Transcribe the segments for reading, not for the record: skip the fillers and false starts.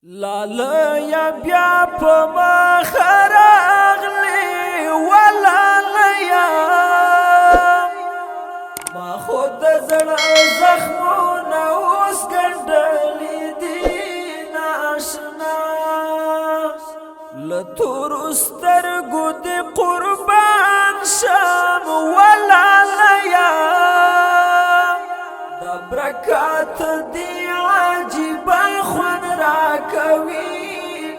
لاله بیا په مخ راغلی ولاله ما خود زړه زخمونه اوس ګنډلې دي ناشنا له تورو سترګو دې قربان شم ولاله د برکات دی عجیبه خوند راکوي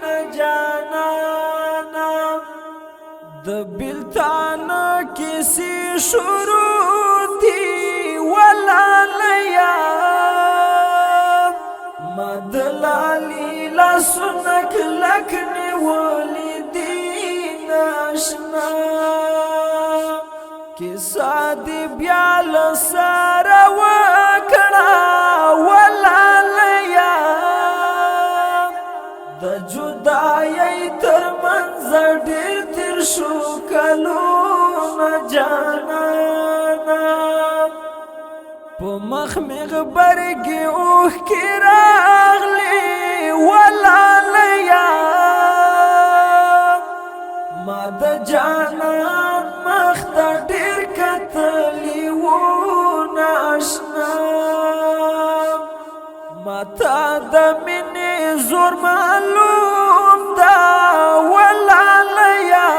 نه جانانا د بلتان کسی شروع دی ولاله ما دلالی لاسونه کلک نیولی دی ناشنا کیسا دی بیا لساره وکړه ولاله د جدایۍ تر منځ ډېر تیر شو کلونه جانانا په مخ مې غبرګې اوښکې راغلې ولاله ما د جانان مخ ته ډېر کتلي وو ناشنا ما ته د مینې زور معلوم ده ولاله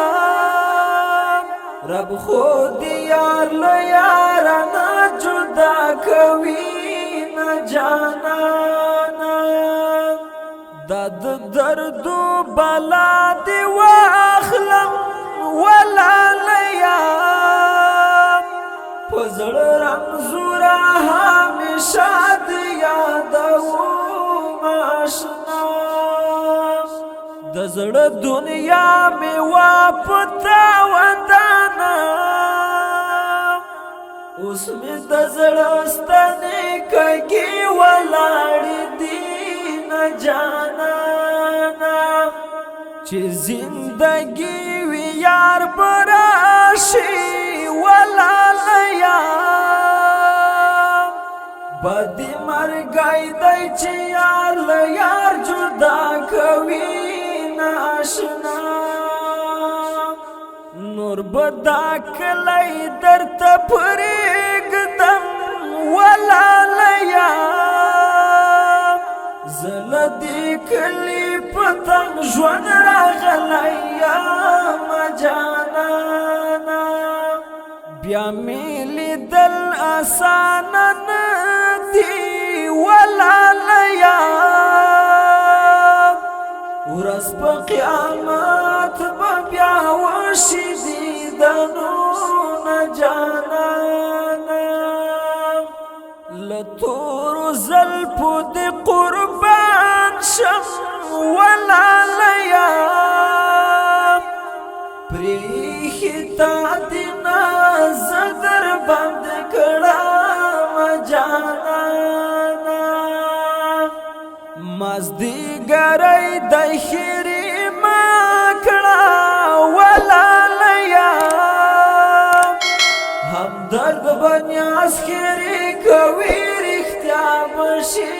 رب خود یار له یاره نه جدا کوي نه جانانا دا د دردو بلا دی واخلم ولاله په زړه رمزوره همیشه د یادوم آشنا د زړه دنیا مې واپتا ودانه اوس مې د زړه ستنې کږې ولاړې دي نه جانانا چې زندگی وی یار براشي ولاله بدی مرګای دی چې یار له یار جدا کوي ناشنا نور بدا کلی درته پرېږدم ولاله زله دې کلي پتنګ ژوند راغلی یم جانانا بیا مې لیدل اسانه نه دي ولاله ورځ په قیامت به بیا وشي دیدنونه جانانا له تورو زلفو دې قربان شم ولاله پریخي تا دې نازه در باندې کړم جانانا مازدیګری د خیرې ما کړه ولاله همدرد به نیاز خیرې کوي رښتیا بشي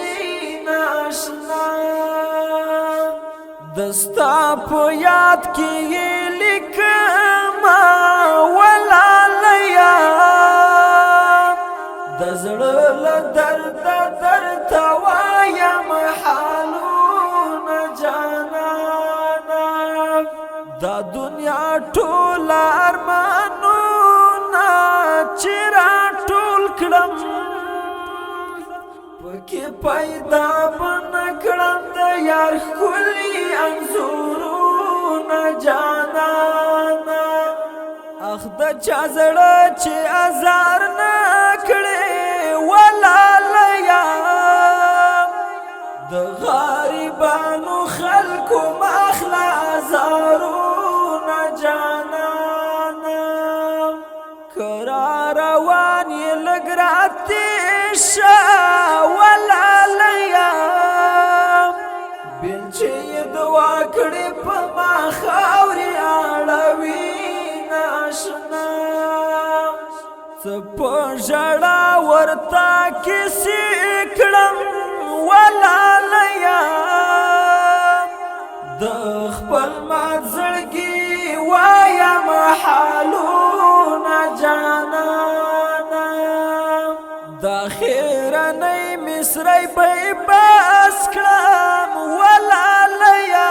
ناشنا دستا په یاد کې یې لیکمه ولاله د زړه له درده درته وایم حالونه جانانا دا دنیا ټول ارمانونه چې راټول کړم پکې پیدا به نه کړم د یار ښکلي انځورونه جانانا اخ د چا زړه چې ازار نه کړې ولاله د غریبانو خلکو مخله ازارونه جانانا کرا روان یې لږ راتېشه ولاله بلچې یې دعا کړې په ما خاورې اړوي ناشنا څه په ژړا ورته کیسې کړم ولاله خپل ما زړګي وایم حالونه جانانا د خیرنۍ مصری به بس کړم ولالیا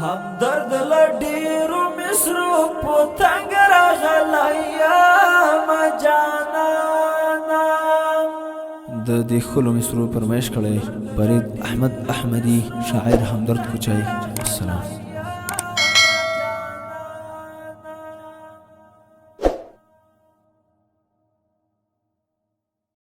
هم درد لډیرو مصرو په تنګ راغلیا ما جانانا د دې خلو مصرو فرمایش کړی فرید احمد احمدی شاعر همدرد کوچای. السلام.